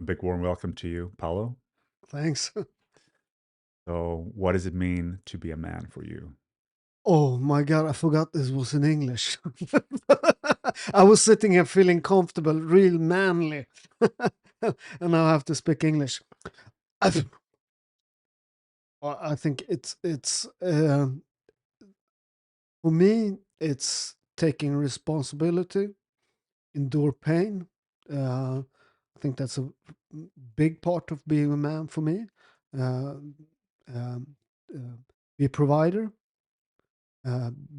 A big warm welcome to you, Paolo. Thanks. So, what does it mean to be a man for you? Oh my God, I forgot this was in English. I was sitting here feeling comfortable, real manly. And now I have to speak English. I, th- I think it's for me, it's taking responsibility, endure pain. I think that's a big part of being a man for me. Uh, um, uh, be a provider,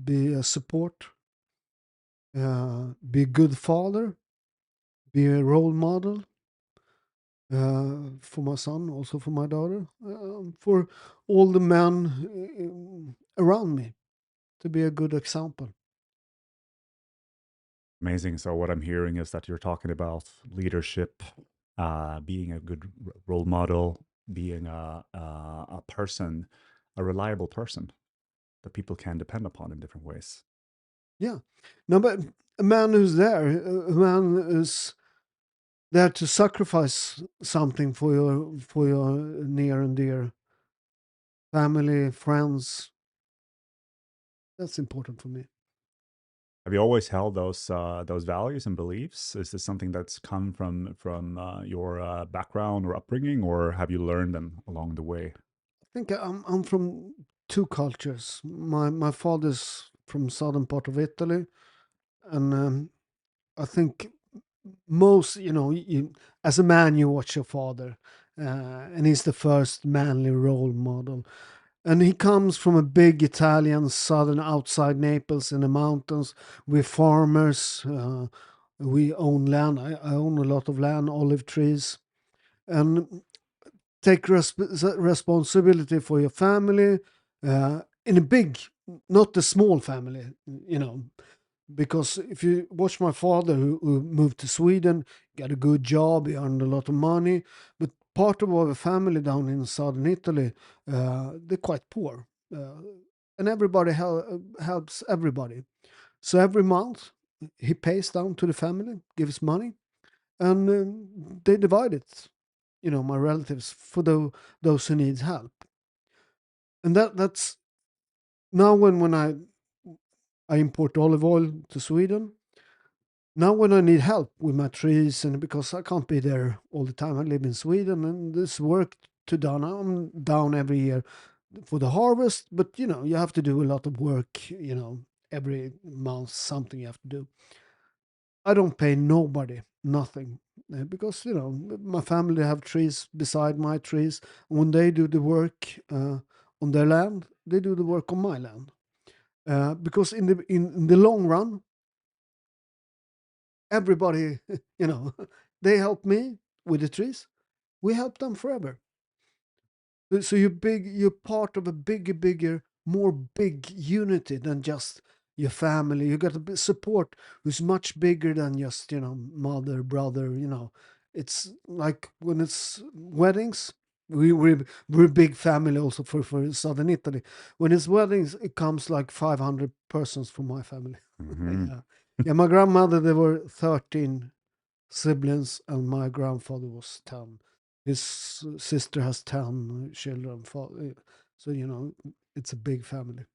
be a support, be a good father, be a role model for my son, also for my daughter, for all the men around me, to be a good example. Amazing. So, what I'm hearing is that you're talking about leadership, being a good role model, being a person, a reliable person that people can depend upon in different ways. Yeah. No, but a man who's there, a man who's there to sacrifice something for your near and dear family, friends. That's important for me. Have you always held those values and beliefs? Is this something that's come from your background or upbringing, or have you learned them along the way? I think I'm from two cultures. My father's from southern part of Italy, and I think most, as a man, you watch your father, and he's the first manly role model. And he comes from a big Italian southern outside Naples in the mountains. We're farmers. We own land. I own a lot of land, olive trees, and take responsibility for your family in a big, not a small family, you know, because if you watch my father who moved to Sweden, got a good job, he earned a lot of money, but part of our family down in southern Italy, they're quite poor, and everybody helps everybody. So every month he pays down to the family, gives money, and they divide it. My relatives for those who needs help, and that's now when I import olive oil to Sweden. Now when I need help with my trees, and because I can't be there all the time, I live in Sweden, and there's work to done. I'm down every year for the harvest, but you have to do a lot of work. Every month something you have to do. I don't pay nobody nothing because my family have trees beside my trees. When they do the work on their land, they do the work on my land. Because in the long run, everybody, they help me with the trees. We help them forever. So you're part of a bigger, more big unity than just your family. You got a support who's much bigger than just mother, brother. It's like when it's weddings. We're a big family also for southern Italy. When it's weddings, it comes like 500 persons from my family. Hmm. Yeah, yeah. My grandmother, there were 13 siblings, and my grandfather was 10. His sister has 10 children. So, it's a big family.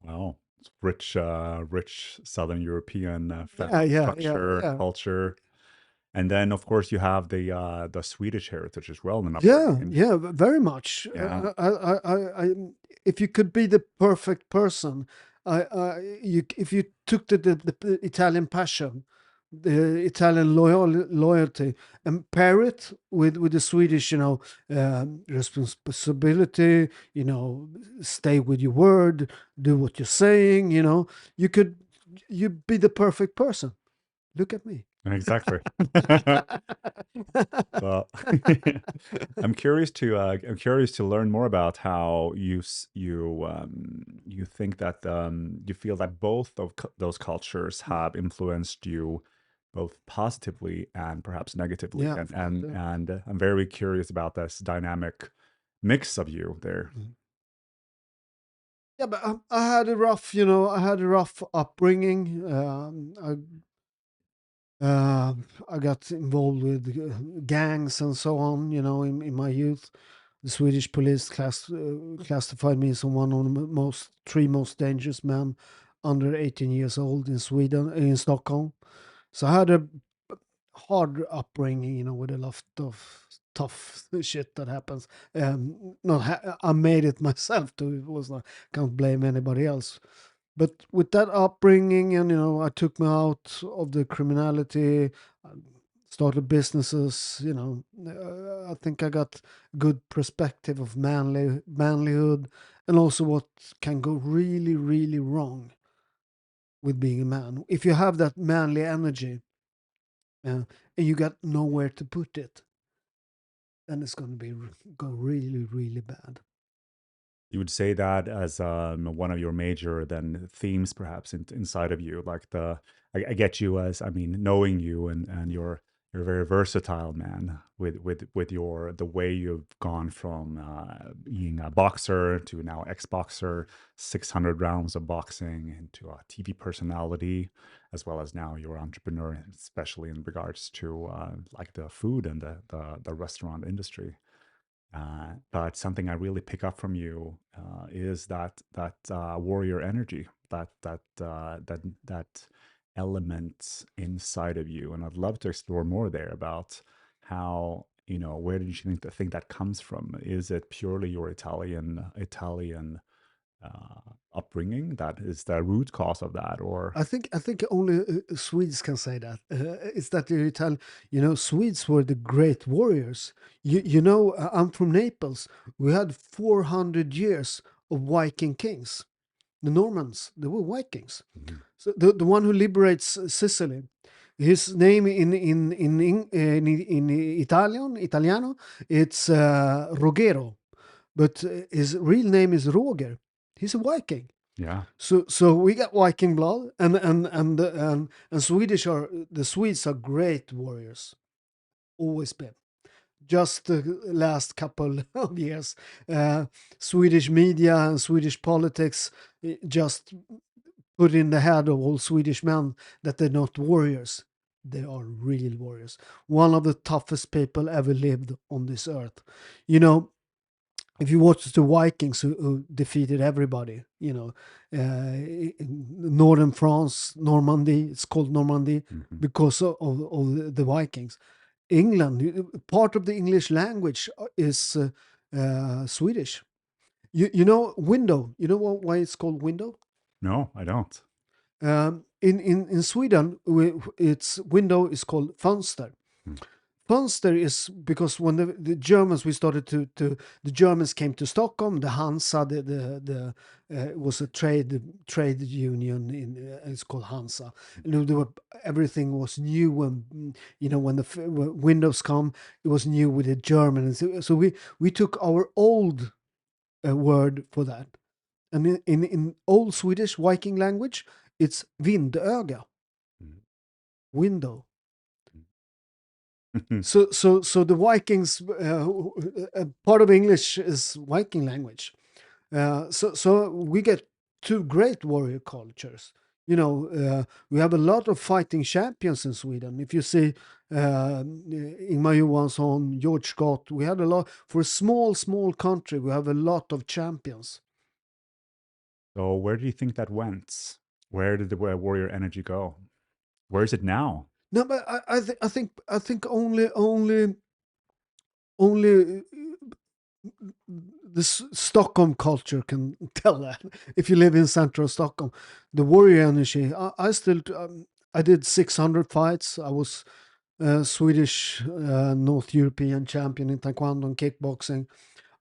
Wow, it's rich, rich Southern European Yeah, yeah, yeah, structure, yeah. culture, and then of course you have the Swedish heritage as well in Yeah, upbringing. yeah, very much. Yeah, If you could be the perfect person, if you took the Italian passion, the Italian loyalty, and pair it with the Swedish, responsibility, stay with your word, do what you're saying, you could, you'd be the perfect person. Look at me. exactly. Well, I'm curious to learn more about how you think that you feel that both of those cultures have influenced you both positively and perhaps negatively, Yeah, and of course. Yeah. I'm very curious about this dynamic mix of you there. Mhm. Yeah, but I had a rough upbringing. Uh, I got involved with gangs and so on, in my youth. The Swedish police classified me as one of the three most dangerous men under 18 years old in Sweden, in Stockholm. So I had a hard upbringing, with a lot of tough shit that happens. Not I made it myself too. It was not, can't blame anybody else. But with that upbringing, and I took me out of the criminality, started businesses. I think I got good perspective of manlyhood, and also what can go really, really wrong with being a man. If you have that manly energy, and you got nowhere to put it, then it's going to go really, really bad. You would say that as one of your major then themes, perhaps inside of you, like I get you as, I mean, knowing you, and you're a very versatile man with your the way you've gone from being a boxer to now ex-boxer, 600 rounds of boxing, into a TV personality, as well as now you're entrepreneur, especially in regards to like the food and the restaurant industry. But something I really pick up from you is that warrior energy, that element inside of you, and I'd love to explore more there about how, where did you think that comes from? Is it purely your Italian upbringing that is the root cause of that, or? I think only Swedes can say that. It's that the Italian, Swedes were the great warriors. I'm from Naples. We had 400 years of Viking kings. The Normans, they were Vikings. Mhm. So the one who liberates Sicily, his name in Italiano, it's Rogero, but his real name is Roger. He's a Viking. Yeah. So we got Viking blood, and the Swedes are great warriors, always been. Just the last couple of years, uh, Swedish media and Swedish politics just put in the head of all Swedish men that they're not warriors. They are real warriors. One of the toughest people ever lived on this earth. You know, if you watch the Vikings who defeated everybody, in northern France, Normandy, it's called Normandy Mhm. because of the Vikings. England, part of the English language is Swedish. You know window. You know why it's called window? No, I don't. In Sweden, its window is called fönster. Mm. Fönster is because when the Germans we started to the Germans came to Stockholm, the Hansa, was a trade union it's called Hansa, and everything was new when when when windows come, it was new with the German, and so we took our old word for that, and in old Swedish Viking language, it's vindöga, Mm. window. Mhm. So the Vikings, part of English is Viking language. So we get two great warrior cultures. We have a lot of fighting champions in Sweden. If you see Ingmar Johansson, George Scott, we had a lot for a small country. We have a lot of champions. So where do you think that went? Where did the warrior energy go? Where is it now? No, but I think only the Stockholm culture can tell that. If you live in central Stockholm, the warrior energy. I still I did 600 fights. I was Swedish North European champion in taekwondo and kickboxing.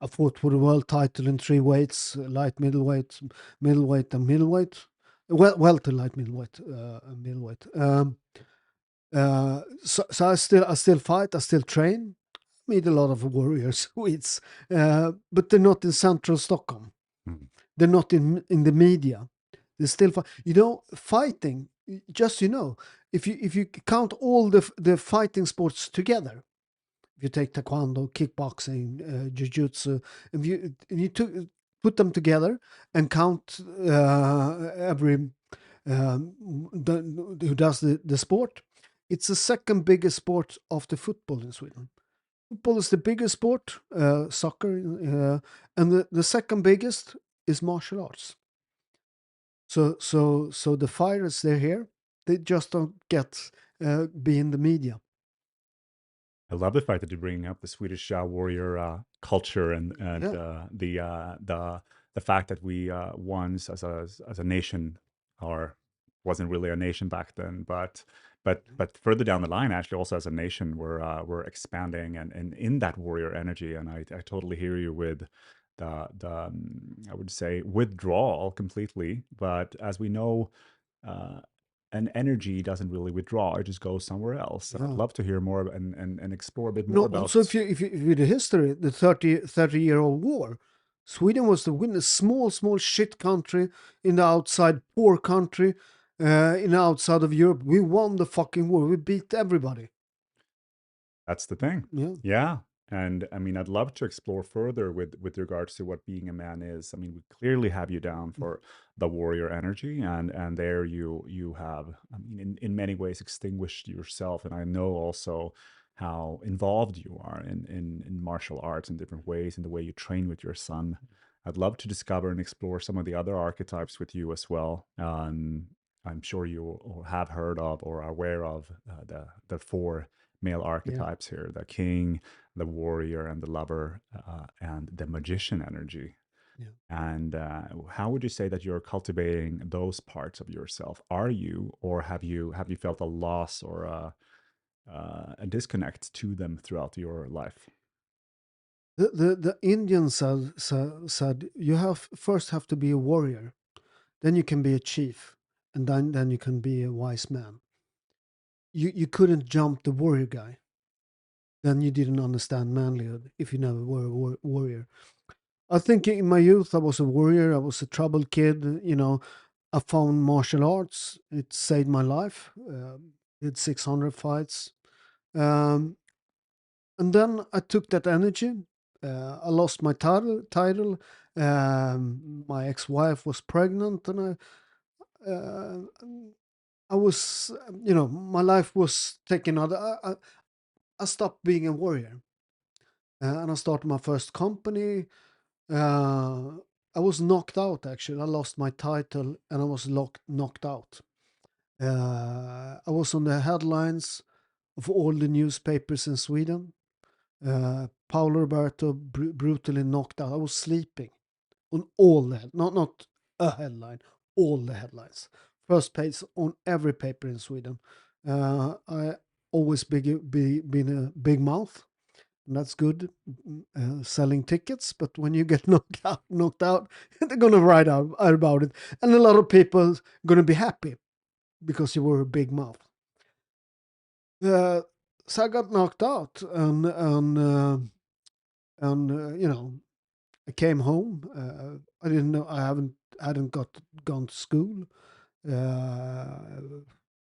I fought for the world title in three weights: light, middleweight, and middleweight. Welter, light, middleweight, and middleweight. So I still fight. I still train. Meet a lot of warriors Swedes, but they're not in central Stockholm. Mm. They're not in the media. They still fight. Fighting. Just if you count all the fighting sports together, if you take taekwondo, kickboxing, jiu-jitsu, if you put them together and count every who does the sport, It's the second biggest sport after football in Sweden. Football is the biggest sport, soccer, and the second biggest is martial arts. So the fighters they're here, they just don't get be in the media. I love the fact that you're bringing up the Swedish warrior culture and Yeah, the fact that we once as a nation, or wasn't really a nation back then, but but further down the line, actually, also as a nation, we're expanding and in that warrior energy. And I totally hear you with the I would say withdrawal completely. But as we know, uh, and energy doesn't really withdraw; it just goes somewhere else. And I'd yeah. love to hear more and explore a bit No, more also about. if you read the history, the 30-year-old war, Sweden was the winner. Small shit country in the outside, poor country in the outside of Europe. We won the fucking war. We beat everybody. That's the thing. Yeah, Yeah. And I mean, I'd love to explore further with regards to what being a man is. I mean, we clearly have you down for the warrior energy, and there you have, I mean, in many ways extinguished yourself. And I know also how involved you are in martial arts in different ways, in the way you train with your son. I'd love to discover and explore some of the other archetypes with you as well. I'm sure you have heard of or are aware of the four male yeah. archetypes here: the king, the warrior, and the lover, and the magician energy. Yeah. And how would you say that you're cultivating those parts of yourself? Are you, or have you felt a loss or a disconnect to them throughout your life? The Indians said you have first have to be a warrior, then you can be a chief, and then you can be a wise man. You couldn't jump the warrior guy. Then you didn't understand manlyhood if you never were a warrior. I think in my youth I was a warrior. I was a troubled kid. You know, I found martial arts. It saved my life. Did 600 fights. Um, and then I took that energy. I lost my title. My ex-wife was pregnant, and I was, my life was taken out. I stopped being a warrior, and I started my first company. Uh, I was knocked out actually. I lost my title, and I was knocked out. I was on the headlines of all the newspapers in Sweden. Paolo Roberto brutally knocked out. I was sleeping on all the not a headline, all the headlines. First page on every paper in Sweden. I always been a big mouth, and that's good selling tickets. But when you get knocked out, they're gonna write out about it, and a lot of people gonna be happy because you were a big mouth. Uh, so I got knocked out, and I came home. I didn't know. I hadn't gone to school.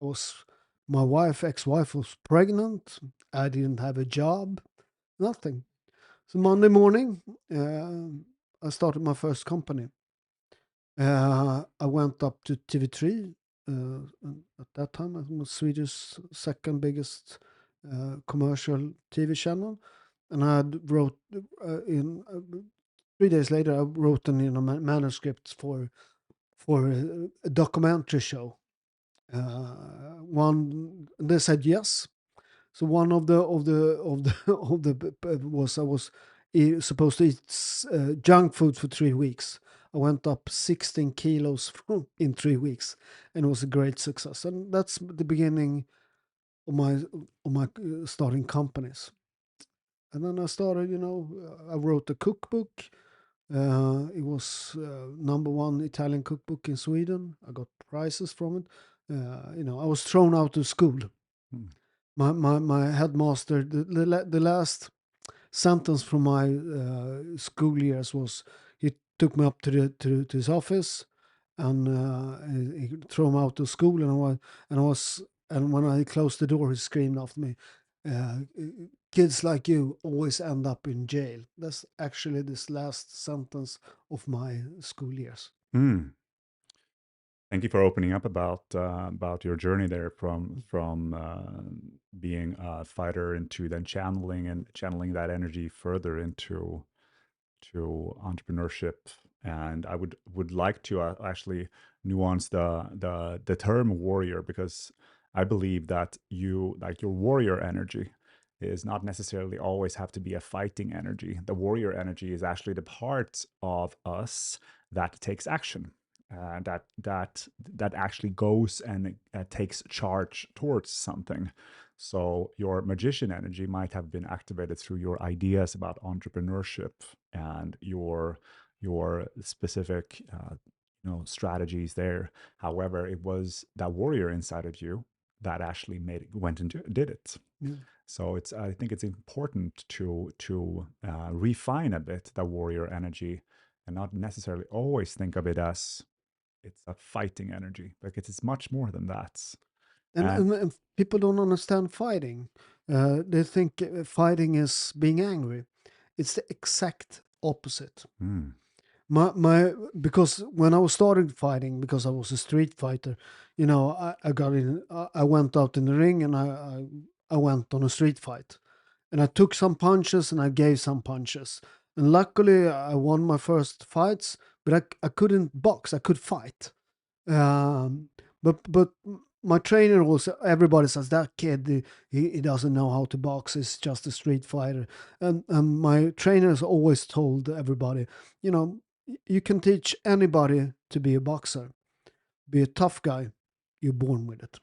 Was my ex-wife, was pregnant. I didn't have a job. Nothing. So Monday morning, I started my first company. I went up to TV3. At that time, it was Swedish second biggest commercial TV channel, and I wrote in 3 days later. I wrote an manuscript for a documentary show. One they said yes. So one of the was I was supposed to eat junk food for 3 weeks. I went up 16 kilos in 3 weeks, and it was a great success. And that's the beginning of my starting companies. And then I started, I wrote a cookbook. It was number one Italian cookbook in Sweden. I got prizes from it. I was thrown out of school. Hmm. My headmaster, the last sentence from my school years was he took me up to his office, and he threw me out of school, and when I closed the door, he screamed after me, uh, "Kids like you always end up in jail." That's actually this last sentence of my school years. Hmm. Thank you for opening up about your journey there from being a fighter into then channeling that energy further into to entrepreneurship. And I would like to actually nuance the term warrior, because I believe that you like your warrior energy is not necessarily always have to be a fighting energy. The warrior energy is actually the part of us that takes action, that actually goes and takes charge towards something. So your magician energy might have been activated through your ideas about entrepreneurship and your specific strategies there. However, it was that warrior inside of you that actually went and did it. Yeah. So it's I think it's important to refine a bit the warrior energy and not necessarily always think of it as it's a fighting energy, because it's much more than that. And And people don't understand fighting. They think fighting is being angry. It's the exact opposite. mm, My because when I was starting fighting, because I was a street fighter, I got in. I went out in the ring, and I went on a street fight, and I took some punches and I gave some punches, and luckily I won my first fights. But I couldn't box. I could fight. Um, but my trainer also, everybody says that kid, he doesn't know how to box. He's just a street fighter. And my trainers always told everybody, you know, you can teach anybody to be a boxer, be a tough guy. You're born with it.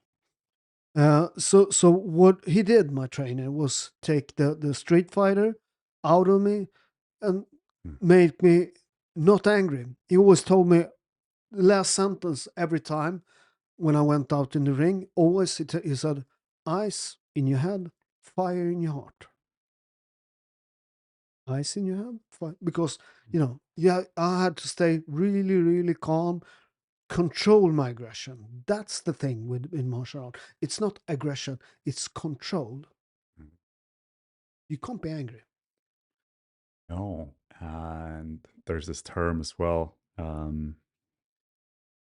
So what he did, my trainer, was take the street fighter out of me and mm, make me not angry. He always told me the last sentence every time when I went out in the ring. Always he said, "Ice in your head, fire in your heart. Ice in your head, fire." Because yeah, I had to stay really, really calm, control my aggression. That's the thing with in martial art. It's not aggression; it's control. mm. You can't be angry. No, and there's this term as well.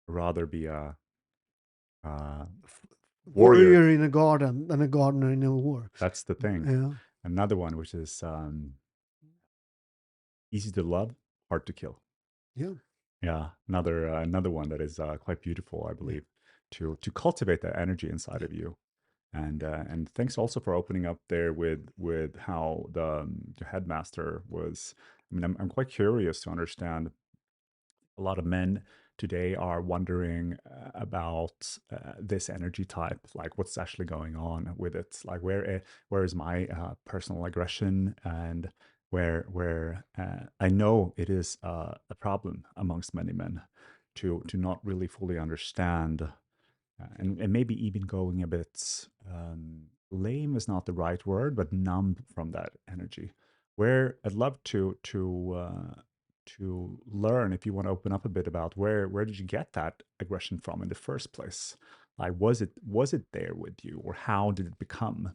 Rather be a warrior. Warrior in a garden than a gardener in a war. That's the thing. Yeah, Another one, which is easy to love, hard to kill. yeah, Yeah, another one that is quite beautiful, I yeah, believe, to cultivate that energy inside yeah. of you. And thanks also for opening up there with how the headmaster was. I mean, I'm quite curious to understand. A lot of men today are wondering about this energy type, like what's actually going on with it, like where is my personal aggression, and where I know it is a problem amongst many men to not really fully understand, and maybe even going a bit lame is not the right word, but numb from that energy. Where I'd love to learn, if you want to open up a bit about where did you get that aggression from in the first place? Like was it there with you, or how did it become?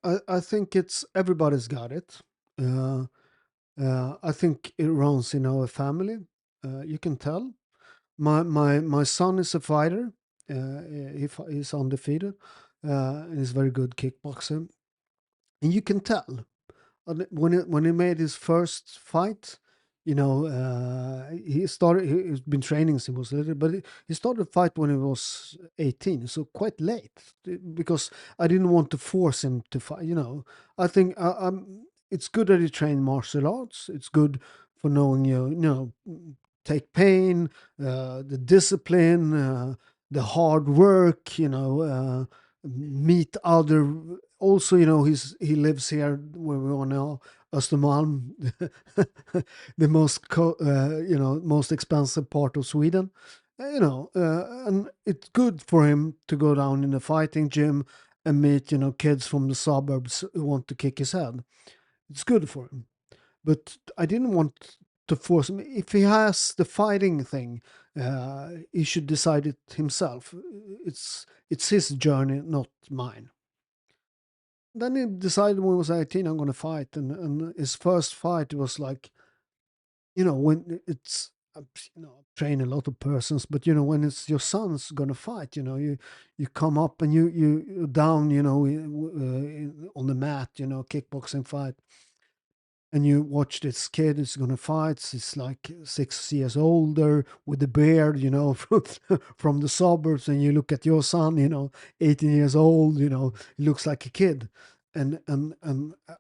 I think it's everybody's got it. Uh, I think it runs in our family. You can tell. My son is a fighter. He's undefeated. And he's a very good kickboxer. And you can tell. And when he made his first fight, he's been training since he was little, but he started the fight when he was 18, so quite late, because I didn't want to force him to fight. I think it's good that he trained martial arts. It's good for knowing take pain, the discipline, the hard work. Meet other. Also, he lives here where we are now, Östermalm, the most expensive part of Sweden. And it's good for him to go down in a fighting gym and meet kids from the suburbs who want to kick his head. It's good for him. But I didn't want to force him. If he has the fighting thing, he should decide it himself. It's his journey, not mine. Then he decided when he was 18, I'm going to fight. And his first fight was like, when train a lot of persons, but when it's your son's gonna fight, you come up and you down, on the mat, kickboxing fight, and you watch this kid is gonna fight. He's like 6 years older with a beard, from the suburbs, and you look at your son, 18 years old, he looks like a kid, and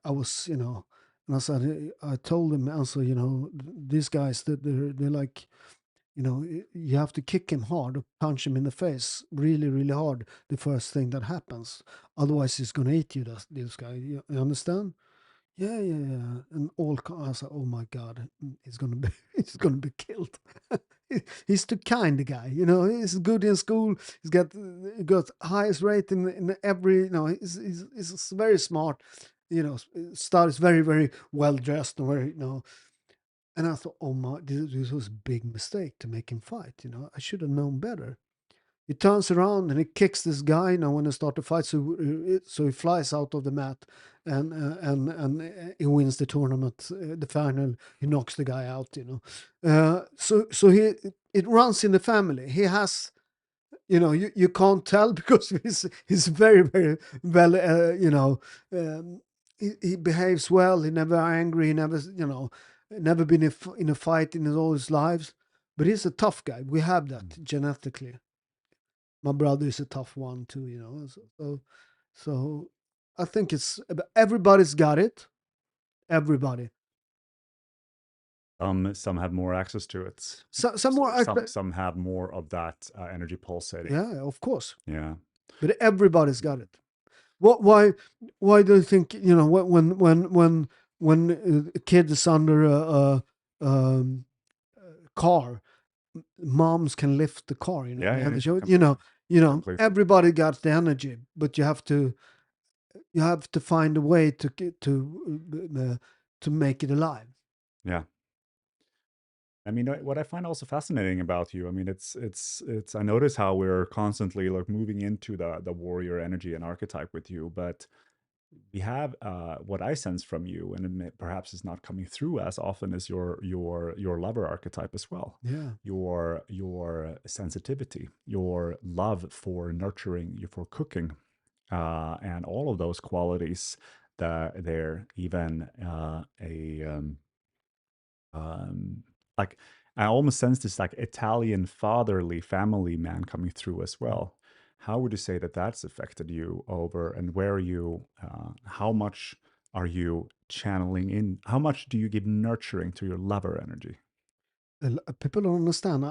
I was, and I said, I told him also, these guys that they're like, you have to kick him hard or punch him in the face really, really hard the first thing that happens. Otherwise, he's gonna eat you. This guy, you understand? Yeah, yeah, yeah. And I was like, oh my god, he's gonna be, he's gonna be killed. He's too kind, the guy. He's good in school. He got highest rate in every. He's very smart. Studies very, very well dressed and very. And I thought, oh my, this was a big mistake to make him fight. I should have known better. He turns around and he kicks this guy. Now when they start to fight, so he flies out of the mat, and he wins the tournament, the final. He knocks the guy out. So it runs in the family. He has, you can't tell because he's very, very well, he behaves well. He never angry. He never, never been in a fight in all his lives. But he's a tough guy. We have that genetically. My brother is a tough one too, So I think everybody's got it. Everybody. Some have more access to it. Some more. Some have more of that energy pulsating. Yeah, of course. Yeah. But everybody's got it. What? Why do you think when a kid is under a car, moms can lift the car? Yeah, they have yeah, a show. completely. Everybody got the energy, but you have to find a way to make it alive. Yeah. I mean, what I find also fascinating about you, I mean, it's. I notice how we're constantly like moving into the warrior energy and archetype with you, but we have what I sense from you, and perhaps it's not coming through as often as your lover archetype as well. Yeah. Your sensitivity, your love for nurturing, for cooking, and all of those qualities that they're even like I almost sense this like Italian fatherly family man coming through as well. How would you say that that's affected you over, and where are you? How much are you channeling in? How much do you give nurturing to your lover energy? People don't understand.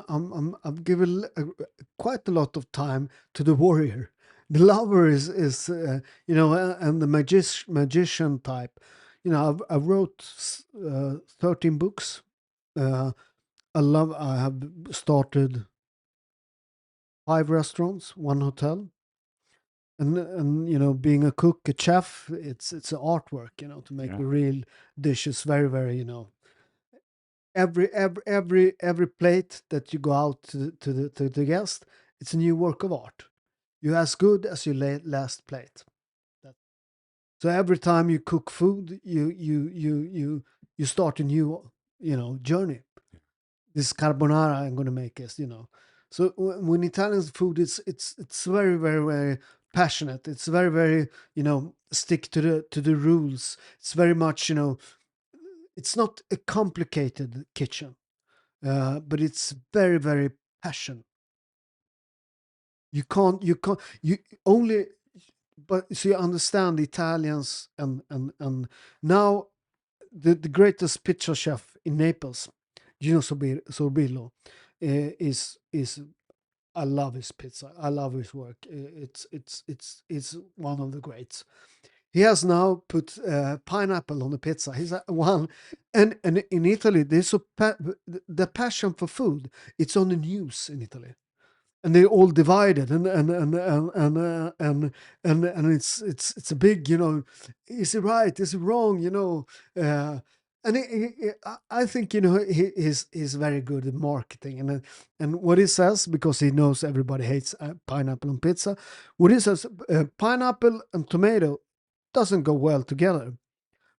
I've given quite a lot of time to the warrior. The lover is and the magician type. I wrote 13 books. I have started 5 restaurants, 1 hotel, and being a cook, a chef, it's an artwork, to make Yeah, the real dishes very, very, every plate that you go out to the guest, it's a new work of art. You're as good as your last plate. That- So every time you cook food, you start a new journey. This carbonara I'm going to make is So when Italian food, it's very, very, very passionate. It's very, very stick to the rules. It's very much it's not a complicated kitchen, but it's very, very passion. You only, but so you understand the Italians, and now the greatest pizza chef in Naples, Gino Sorbillo, is I love his pizza. I love his work. It's one of the greats. He has now put pineapple on the pizza. He's one, and in Italy, there's the passion for food. It's on the news in Italy, and they're all divided, and it's a big, is it right? Is it wrong? And I think he's very good at marketing, and what he says, because he knows everybody hates pineapple on pizza. What he says, pineapple and tomato doesn't go well together.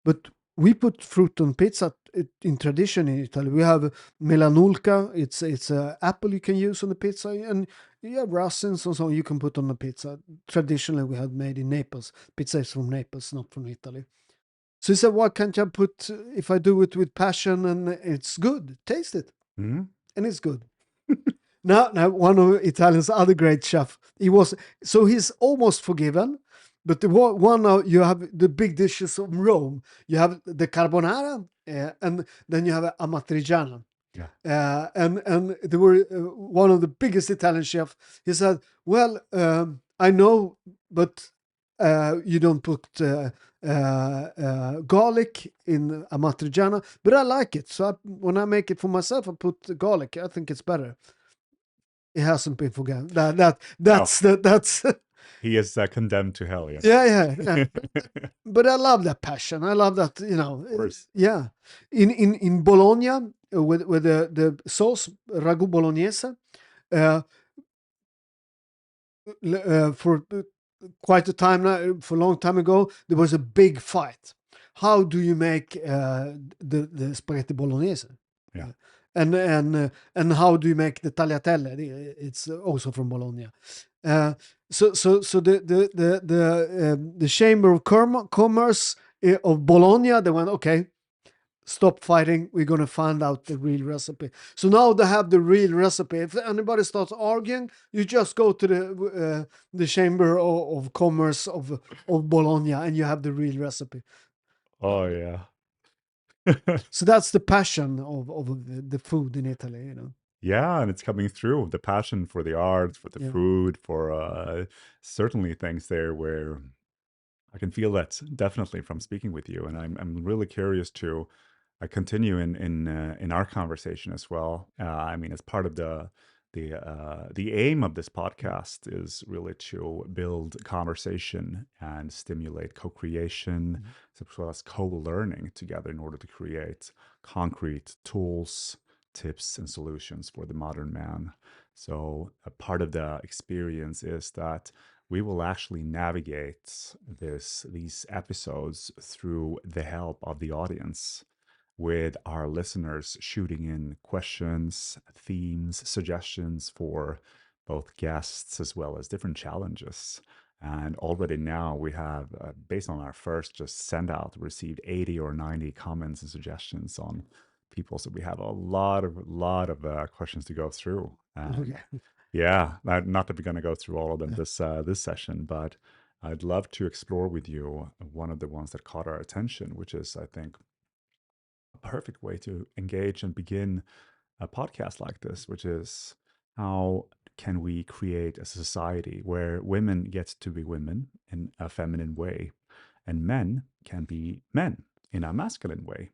But we put fruit on pizza in tradition in Italy. We have melanulca. It's a apple you can use on the pizza, and you have raisins and so on you can put on the pizza. Traditionally, we had made in Naples. Pizza is from Naples, not from Italy. So he said, "Why can't I put if I do it with passion and it's good? Taste it, Mhm. and it's good." Now, one of Italian's other great chef, he's almost forgiven, but you have the big dishes of Rome. You have the carbonara, and then you have amatriciana. Yeah. And they were one of the biggest Italian chefs. He said, "Well, I know, but you don't put garlic in amatriciana, but I like it. So when I make it for myself, I put garlic. I think it's better." It hasn't been forgotten. No, That's he is condemned to hell. Yes. yeah. Of But I love that passion. I love that, course. yeah. In Bologna, with the sauce ragu bolognese, uh, for quite a time now, for a long time ago, there was a big fight. How do you make the spaghetti bolognese? Yeah. And how do you make the tagliatelle? It's also from Bologna. So the Chamber of Commerce of Bologna, they went, okay, stop fighting. We're going to find out the real recipe. So now they have the real recipe. If anybody starts arguing, you just go to the Chamber of Commerce of Bologna, and you have the real recipe. Oh yeah. So that's the passion of the food in Italy, Yeah, and it's coming through the passion for the art, for the Yeah. food, for certainly things there where I can feel that definitely from speaking with you, and I'm really curious to continue in our conversation as well. I mean, as part of the aim of this podcast is really to build conversation and stimulate co-creation as well as co-learning together in order to create concrete tools, tips, and solutions for the modern man. So a part of the experience is that we will actually navigate these episodes through the help of the audience, with our listeners shooting in questions, themes, suggestions for both guests as well as different challenges. And already now we have, based on our first just send out, received 80 or 90 comments and suggestions on people. So we have a lot of questions to go through. And Okay. yeah, not that we're going to go through all of them this session, but I'd love to explore with you one of the ones that caught our attention, which is, I think, a perfect way to engage and begin a podcast like this, which is how can we create a society where women get to be women in a feminine way and men can be men in a masculine way.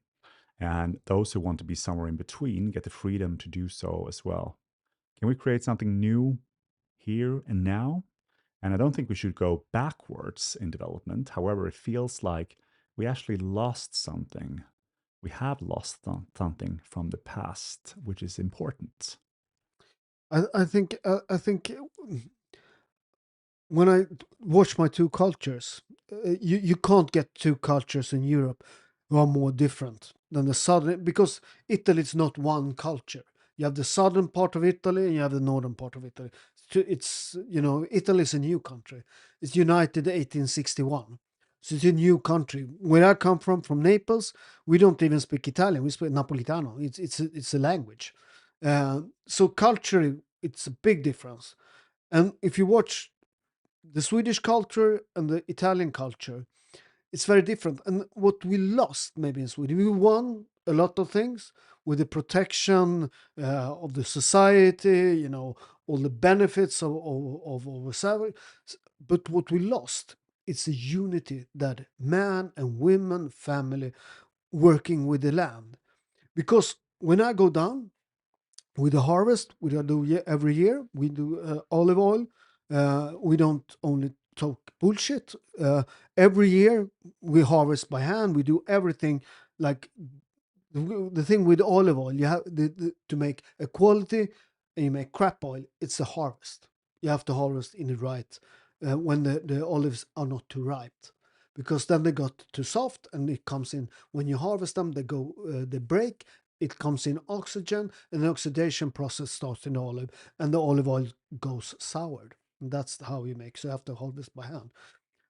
And those who want to be somewhere in between get the freedom to do so as well. Can we create something new here and now? And I don't think we should go backwards in development. However, it feels like we actually lost something. We have lost something from the past, which is important. I think when I watch my two cultures, you can't get two cultures in Europe who are more different than the southern, because Italy is not one culture. You have the southern part of Italy and you have the northern part of Italy. It's Italy is a new country. It's united 1861. So it's a new country. Where I come from Naples, we don't even speak Italian. We speak Napolitano. It's a language. So culturally, it's a big difference. And if you watch the Swedish culture and the Italian culture, it's very different. And what we lost maybe in Sweden, we won a lot of things with the protection of the society, all the benefits of our salary. But what we lost, it's the unity that man and women, family working with the land. Because when I go down, with the harvest we do every year, we do olive oil. We don't only talk bullshit. Every year we harvest by hand. We do everything like the thing with olive oil. You have to make a quality, and you make crap oil. It's a harvest. You have to harvest in the right when the olives are not too ripe. because then they got too soft, and it comes in when you harvest them. They break. It comes in oxygen, and the oxidation process starts in the olive, and the olive oil goes soured. And that's how you make. So you have to harvest by hand.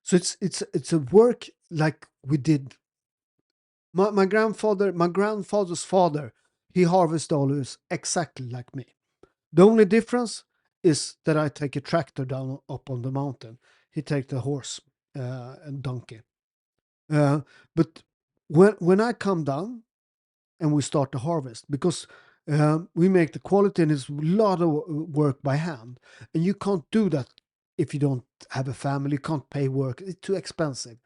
So it's a work like we did. My grandfather's father, he harvests olives exactly like me. The only difference is that I take a tractor down up on the mountain. He takes the horse and donkey. Uh, but when I come down and we start the harvest, because we make the quality, and it's a lot of work by hand, and you can't do that if you don't have a family. You can't pay work; it's too expensive.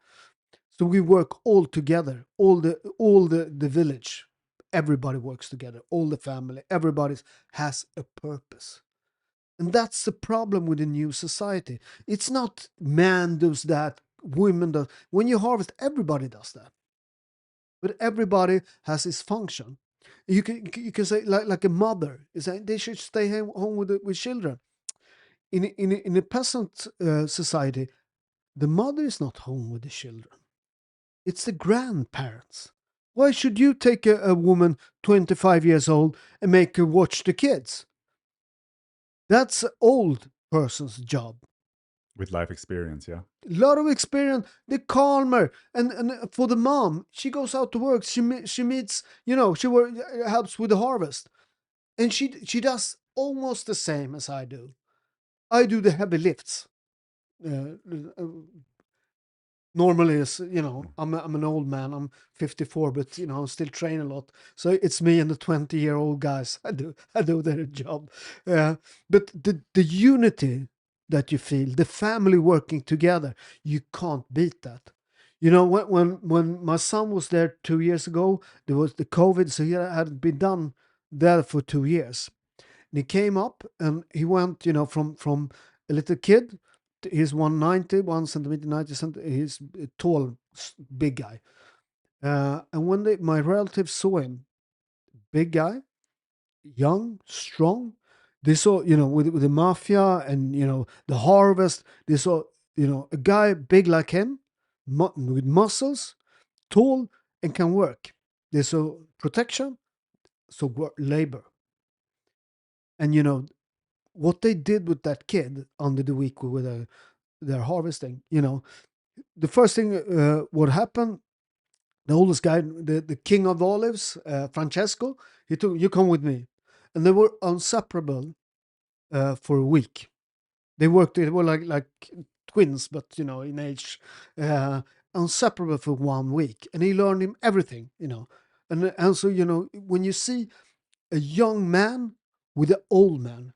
So we work all together, all the village. Everybody works together, all the family. Everybody has a purpose. And that's the problem with the new society. It's not man does that, women does. When you harvest, everybody does that. But everybody has his function. You can say like a mother is saying they should stay home with children. In a peasant society, the mother is not home with the children. It's the grandparents. Why should you take a woman 25 years old and make her watch the kids? That's an old person's job. With life experience, yeah. A lot of experience. They calm her, and for the mom, she goes out to work. She meets, she helps with the harvest, and she does almost the same as I do. I do the heavy lifts. Uh, uh, Normally, is I'm an old man. I'm 54, but I still train a lot. So it's me and the 20-year-old guys. I do their job. But the unity that you feel, the family working together, you can't beat that. When my son was there 2 years ago, there was the COVID, so he had been done there for 2 years. And he came up and he went, from a little kid. He's 190, 1 centimeter, 90 centimeters. He's a tall, big guy. And when my relatives saw him, big guy, young, strong, they saw, with the mafia and, the harvest, they saw, a guy big like him, with muscles, tall, and can work. They saw protection, so labor. And, what they did with that kid under the week with their harvesting, the first thing what happened, the oldest guy, the king of the olives, Francesco, he took, you come with me. And they were inseparable for a week. They were like twins, but in age, uh, inseparable for 1 week. And he learned him everything. And so when you see a young man with an old man,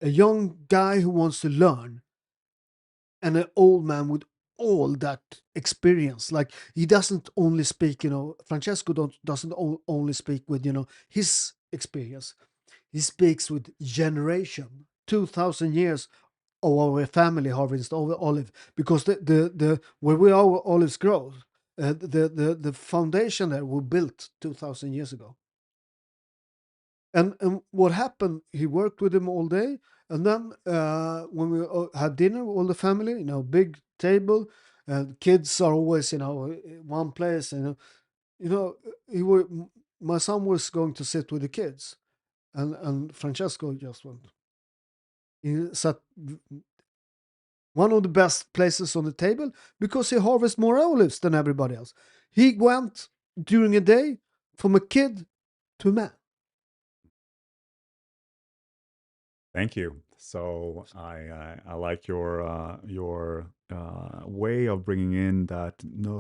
a young guy who wants to learn, and an old man with all that experience. Like, he doesn't only speak, Francesco doesn't only speak with, his experience. He speaks with generation, 2,000 years of our family harvest of olive, because the where we our olives grow, the foundation there were built 2,000 years ago. And what happened? He worked with him all day, and then when we had dinner, all the family, big table, and kids are always, one place. You know, he were my son was going to sit with the kids, and Francesco just went. He sat one of the best places on the table because he harvests more olives than everybody else. He went during a day from a kid to a man. Thank you. So I like your way of bringing in that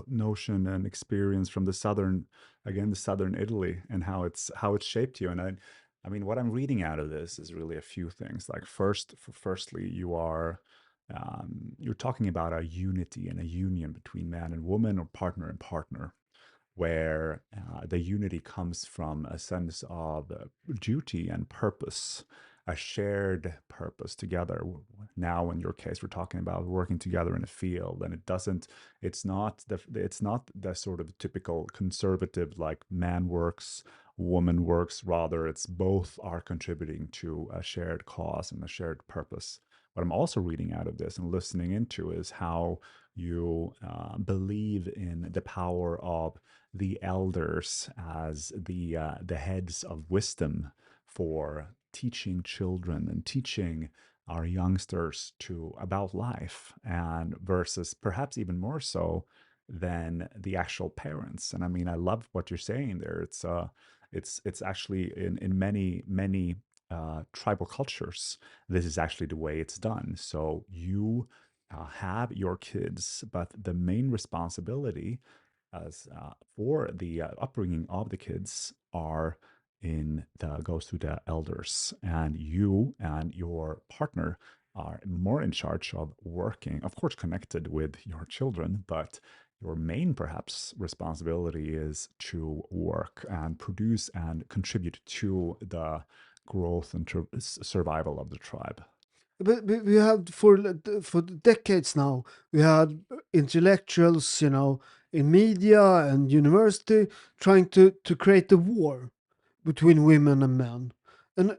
notion and experience from the southern, again, the southern Italy, and how it shaped you. And I mean, what I'm reading out of this is really a few things. Like, firstly, you're talking about a unity and a union between man and woman, or partner and partner, where the unity comes from a sense of duty and purpose, a shared purpose together. Now, in your case, we're talking about working together in a field, and it's not the sort of typical conservative, like, man works, woman works. Rather, it's both are contributing to a shared cause and a shared purpose. What I'm also reading out of this and listening into is how You believe in the power of the elders as the heads of wisdom for teaching children and teaching our youngsters to about life, and versus perhaps even more so than the actual parents. And I mean, I love what you're saying there. It's actually in many tribal cultures, this is actually the way it's done. So you have your kids, but the main responsibility as for the upbringing of the kids are in the goes to the elders, and you and your partner are more in charge of working, of course connected with your children, but your main perhaps responsibility is to work and produce and contribute to the growth and survival of the tribe. But we have for decades now. We had intellectuals, in media and university, trying to create a war between women and men, and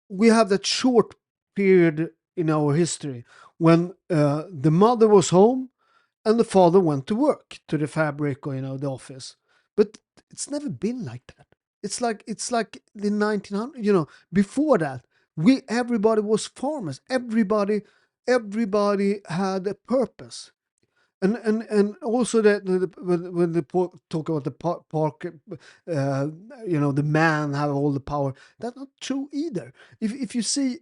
we have that short period in our history when the mother was home and the father went to work, to the fabric, or the office. But it's never been like that. It's like the 1900s. Before that, we everybody was farmers. Everybody had a purpose. And also that when they talk about the park, the man have all the power. That's not true either. If you see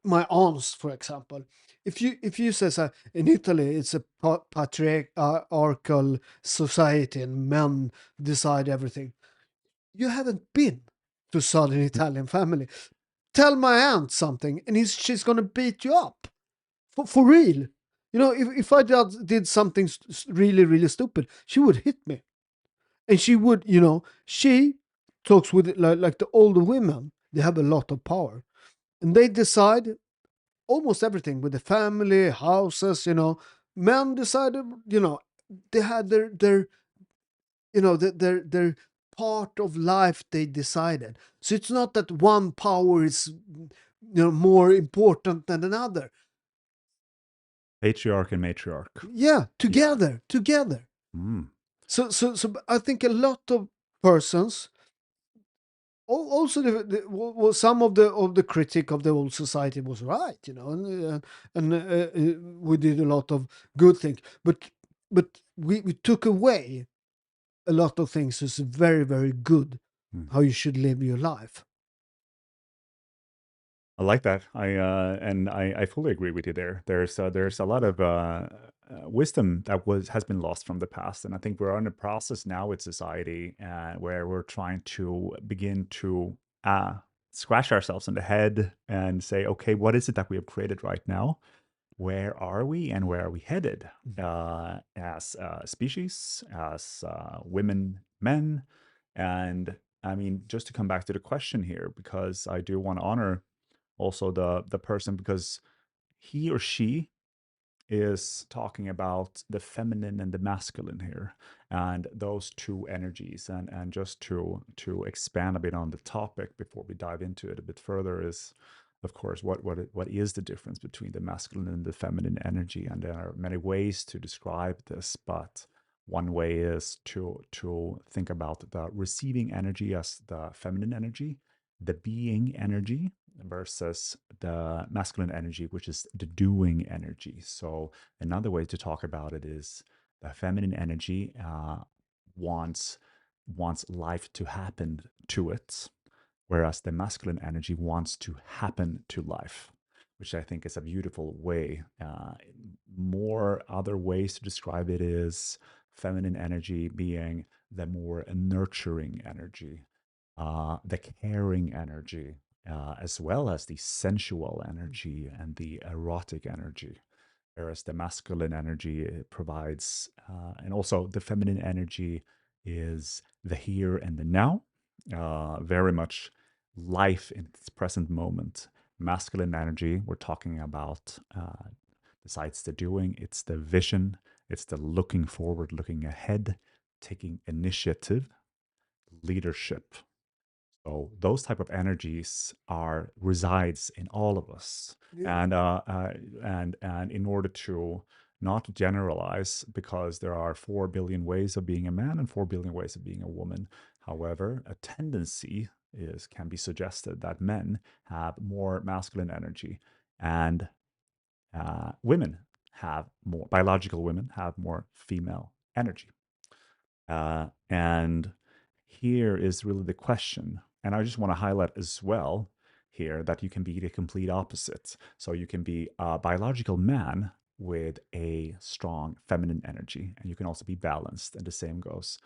my aunts, for example, if you say so, in Italy it's a patriarchal society and men decide everything. You haven't been to Southern Italian family. Tell my aunt something, and she's gonna beat you up for real. If I did something really, really stupid, she would hit me. And she talks with it like the older women. They have a lot of power. And they decide almost everything with the family, houses. Men decided, they had their part of life they decided. So it's not that one power is, more important than another. Patriarch and matriarch. Yeah, Yeah. together. Mm. So I think a lot of persons, also some of the critic of the old society was right, and we did a lot of good things, but we took away a lot of things that's very, very good, Mm. how you should live your life. I like that. I fully agree with you there. There's a lot of wisdom that was has been lost from the past, and I think we're in a process now with society where we're trying to begin to scratch ourselves in the head and say, okay, what is it that we have created right now? Where are we and where are we headed as a species, as women, men? And I mean, just to come back to the question here, because I do want to honor also the person, because he or she is talking about the feminine and the masculine here, and those two energies. And just to expand a bit on the topic before we dive into it a bit further is, of course, what is the difference between the masculine and the feminine energy? And there are many ways to describe this, but one way is to think about the receiving energy as the feminine energy, the being energy versus the masculine energy, which is the doing energy. So another way to talk about it is the feminine energy wants life to happen to it, whereas the masculine energy wants to happen to life, which I think is a beautiful way. More other ways to describe it is feminine energy being the more nurturing energy, the caring energy, as well as the sensual energy and the erotic energy. Whereas the masculine energy provides, and also the feminine energy is the here and the now, very much life in its present moment. Masculine energy, we're talking about, besides the doing, it's the vision, it's the looking forward, looking ahead, taking initiative, leadership. So those type of energies are resides in all of us, Yeah. and in order to not generalize because there are 4 billion ways of being a man and 4 billion ways of being a woman. However, a tendency is can be suggested that men have more masculine energy and women have more biological women have more female energy. And here is really the question. And I just want to highlight as well here that you can be the complete opposite. So you can be a biological man with a strong feminine energy, and you can also be balanced, and the same goes.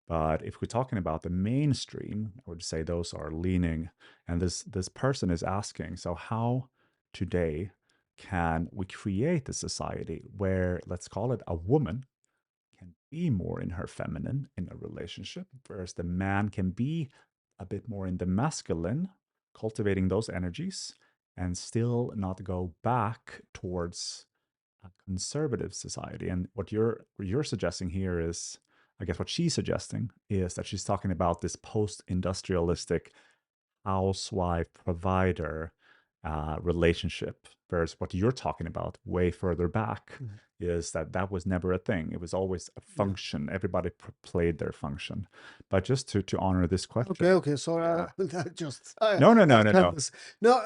But if we're talking about the mainstream, I would say those are leaning. And this person is asking, so how today can we create a society where, let's call it, a woman can be more in her feminine in a relationship, whereas the man can be a bit more in the masculine, cultivating those energies and still not go back towards a conservative society. And what you're suggesting here is, I guess what she's suggesting is that she's talking about this post-industrialistic housewife provider relationship. Whereas what you're talking about way further back Mhm. is that that was never a thing. It was always a Yeah. function. Everybody played their function. But just to honor this question, Okay, okay. Sorry, yeah. I just I No, no, no, have no, to have no. this. No,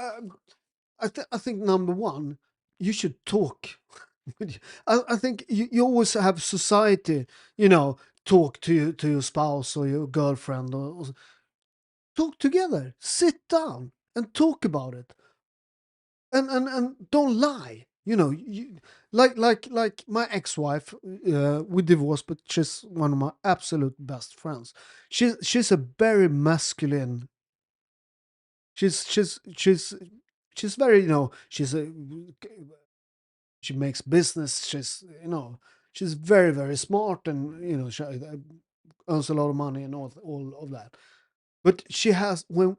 I think number one, you should talk. I think you always have society, you know, talk to your spouse or your girlfriend, or talk together, sit down and talk about it, and don't lie. You know, like my ex-wife, we divorced, but she's one of my absolute best friends. She's a very masculine. She's she's she's she's very, you know, she makes business. She's very, very smart, and she earns a lot of money and all of that. But she has when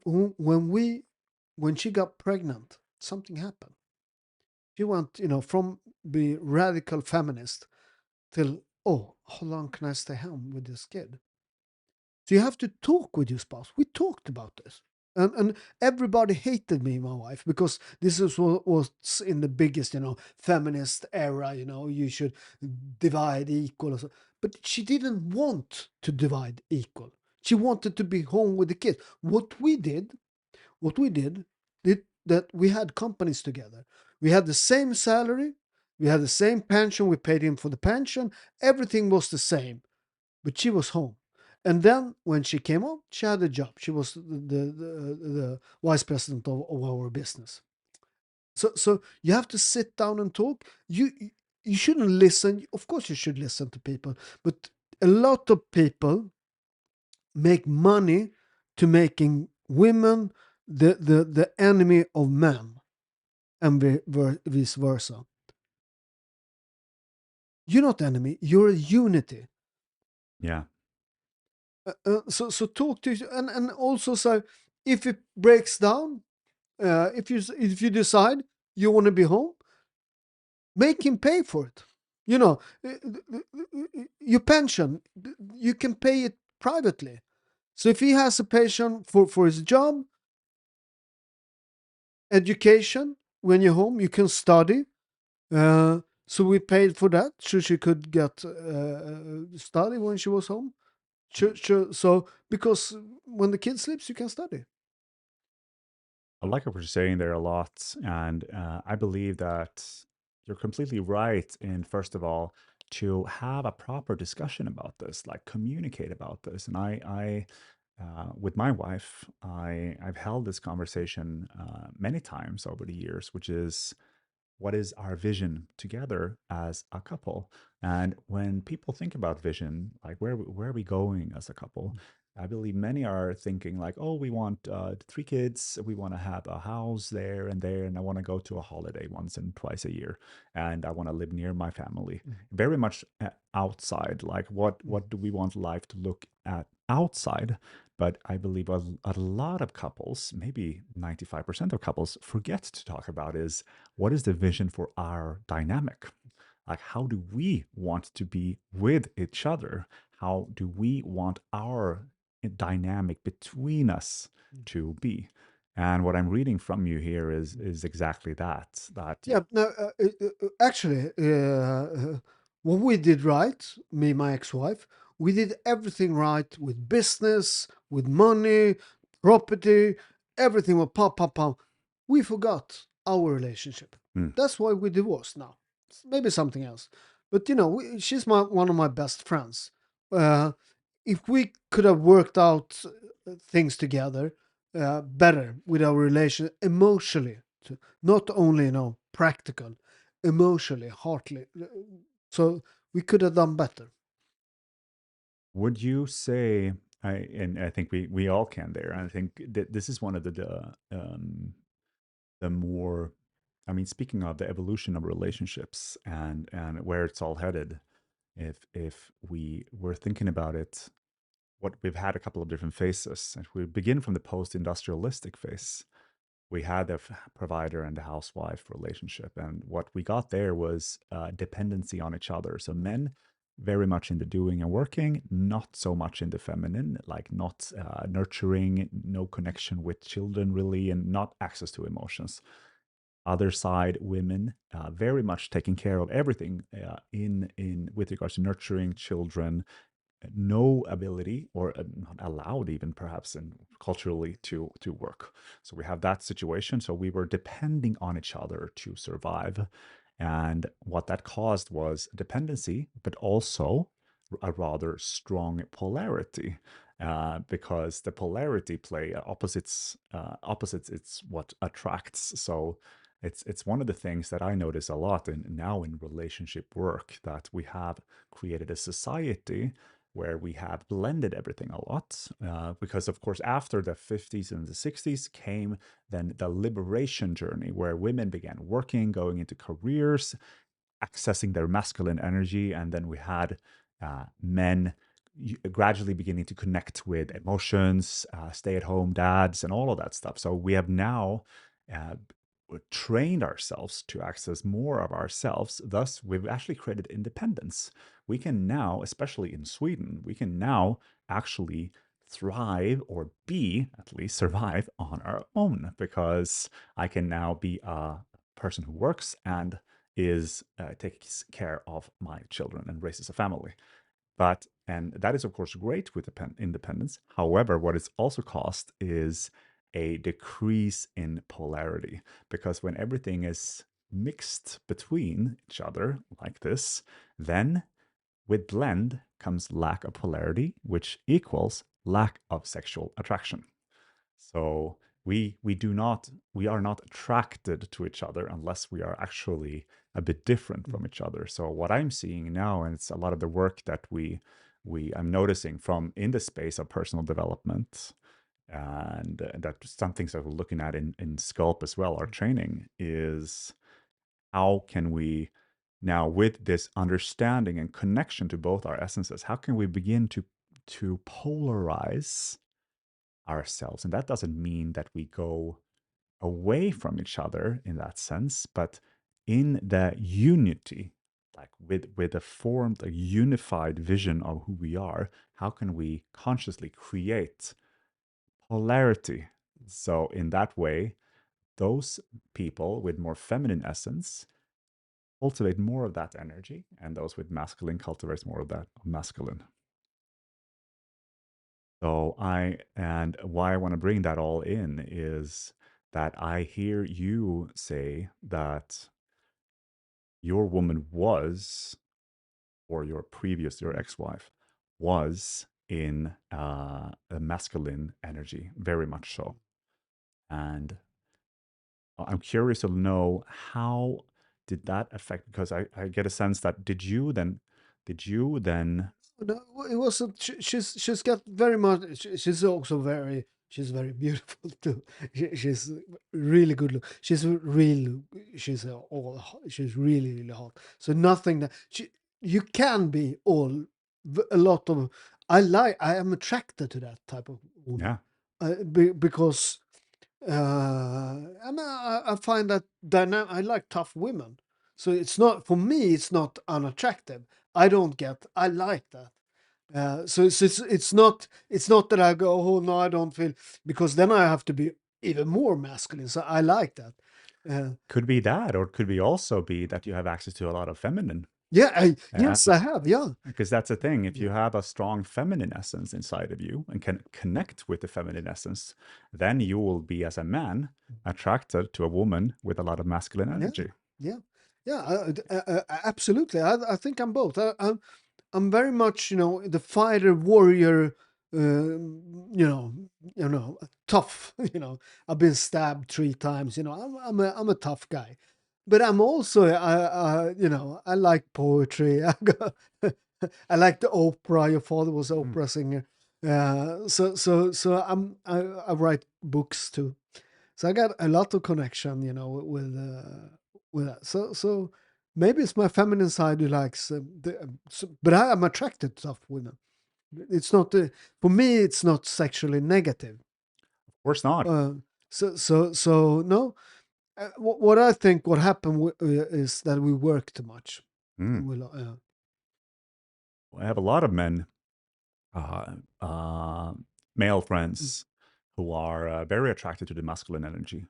she got pregnant, something happened. She went, from be radical feminist till, oh, how long can I stay home with this kid? So you have to talk with your spouse. We talked about this. And everybody hated me, my wife, because this is what was in the biggest, feminist era. You should divide equal. Or so. But she didn't want to divide equal. She wanted to be home with the kids. What we did, that we had companies together. We had the same salary. We had the same pension. We paid him for the pension. Everything was the same, but she was home. And then when she came home, she had a job. She was the vice president of our business. So you have to sit down and talk. You shouldn't listen. Of course, you should listen to people, but a lot of people make money to making women the enemy of men, and vice versa. You're not enemy. You're a unity. Yeah. So talk to and also, so if it breaks down, if you decide you want to be home, make him pay for it. Your pension, you can pay it privately. So if he has a pension for his job, education, when you're home, you can study. So we paid for that, so she could get study when she was home. Sure. So because when the kid sleeps, you can study. I like what you're saying there a lot. And I believe that you're completely right in, first of all, to have a proper discussion about this, like communicate about this. And with my wife, I've held this conversation many times over the years, which is what is our vision together as a couple. And when people think about vision, like where are we going as a couple, I believe many are thinking like, oh, we want 3 kids, we want to have a house there and there, and I want to go to a holiday once and twice a year, and I want to live near my family. Very much outside, like what do we want life to look at outside. But I believe a lot of couples, maybe 95% of couples, forget to talk about is what is the vision for our dynamic? Like, how do we want to be with each other? How do we want our dynamic between us to be? And what I'm reading from you here is exactly that. Yeah, no, actually, what we did right, me, my ex-wife, we did everything right with business, with money, property, everything was pop, pop, pop. We forgot our relationship. mm, That's why we divorced now. Maybe something else, but she's one of my best friends. Uh, if we could have worked out things together better with our relation emotionally, not only practical, emotionally, heartily. So we could have done better. would you say, and I think we all can there. I think that this is one of the more, I mean, speaking of the evolution of relationships and where it's all headed, if we were thinking about it, what we've had a couple of different phases. If we begin from the post-industrialistic phase, we had the provider and the housewife relationship, and what we got there was dependency on each other. So men very much into doing and working, not so much in the feminine, like not nurturing, no connection with children really, and not access to emotions. Other side, women very much taking care of everything in with regards to nurturing children, no ability or not allowed even perhaps and culturally to work. So we have that situation. So we were depending on each other to survive, and what that caused was dependency, but also a rather strong polarity, because the polarity play opposites, it's what attracts. So it's one of the things that I notice a lot in now in relationship work, that we have created a society where we have blended everything a lot. Because, of course, after the 50s and the 60s came then the liberation journey, where women began working, going into careers, accessing their masculine energy. And then we had men gradually beginning to connect with emotions, stay at home dads, and all of that stuff. So we have now uh, trained ourselves to access more of ourselves. Thus, we've actually created independence. We can now, especially in Sweden, we can now actually thrive, or be at least survive on our own, because I can now be a person who works and is takes care of my children and raises a family. But and that is of course great with independence. However, what it's also caused is a decrease in polarity, because when everything is mixed between each other like this, then with blend comes lack of polarity, which equals lack of sexual attraction. So we are not attracted to each other unless we are actually a bit different from each other. So what I'm seeing now, and it's a lot of the work that we I'm noticing from in the space of personal development, and that some things that we're looking at in Sculpt as well, our training, is how can we now, with this understanding and connection to both our essences, how can we begin to polarize ourselves? And that doesn't mean that we go away from each other in that sense, but in the unity, like with a formed, a unified vision of who we are, how can we consciously create polarity? So in that way, those people with more feminine essence cultivate more of that energy, and those with masculine cultivate more of that masculine. So and why I want to bring that all in is that I hear you say that your woman was, or your previous, your ex-wife was in a masculine energy, very much so. And I'm curious to know, how did that affect? Because I get a sense that did you then, No, it wasn't. She's got very much. She's also very beautiful too. She's really good look. She's real. She's really hot. So nothing that you can be all a lot of. I am attracted to that type of woman, yeah, because and I find that dynamic. I like tough women. So it's not for me. It's not unattractive. I don't get. I like that. So it's not that I go, oh no, I don't feel, because then I have to be even more masculine. So I like that. Uh, Could be that, or could be also be that you have access to a lot of feminine. yeah, Uh, yes, I have. Yeah, because that's the thing. If yeah, you have a strong feminine essence inside of you and can connect with the feminine essence, then you will be, as a man, attracted to a woman with a lot of masculine yeah, energy. yeah, yeah. Absolutely. I think I'm both. I'm very much, the fighter warrior. Tough. I've been stabbed 3 times. I'm a tough guy, but I'm also, I like poetry. I like the opera. Your father was an Mm. opera singer. So I write books too. So I got a lot of connection, with that. So maybe it's my feminine side who likes, but I am attracted to tough women. It's not for me. It's not sexually negative. Of course not. Uh, so no. What I think what happened is that we work too much. Mm. We, I have a lot of men, uh, uh, male friends, who are very attracted to the masculine energy,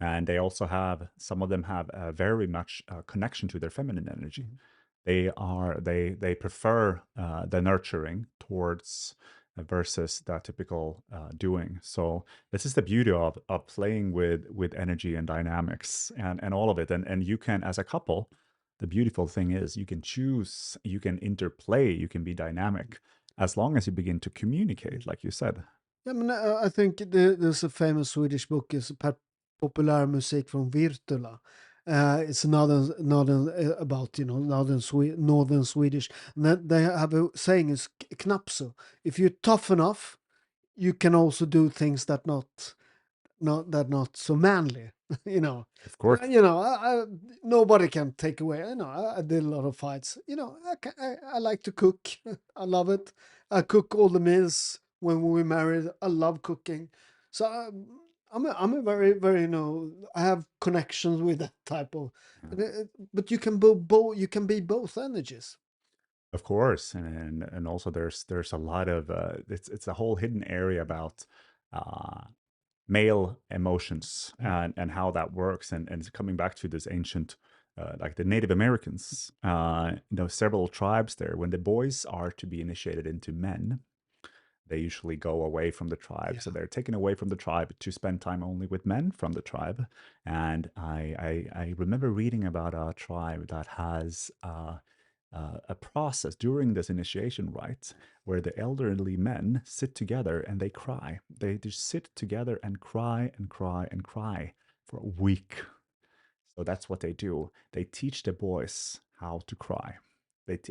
and they also have, some of them have a very much connection to their feminine energy. They prefer the nurturing towards versus the typical doing. So this is the beauty of playing with energy and dynamics and all of it. And you can, as a couple, the beautiful thing is you can choose, you can interplay, you can be dynamic as long as you begin to communicate, like you said. I mean, I think there's a famous Swedish book is Populär musik från Virtula. It's northern about northern Swedish. And they have a saying is knapso. If you're tough enough, you can also do things not so manly. you know Of course. nobody can take away. I did a lot of fights. I like to cook. I love it. I cook all the meals when we were married. I love cooking. So I'm a very very I have connections with that type of. Yeah. But you can you can be both energies. Of course, and also there's a lot of it's a whole hidden area about uh, male emotions and how that works, and it's coming back to this ancient like the Native Americans, several tribes there. When the boys are to be initiated into men, they usually go away from the tribe. So Yeah. they're taken away from the tribe to spend time only with men from the tribe. And I remember reading about a tribe that has a process during this initiation rite where the elderly men sit together and they cry. They just sit together and cry and cry and cry for a week. So that's what they do. They teach the boys how to cry.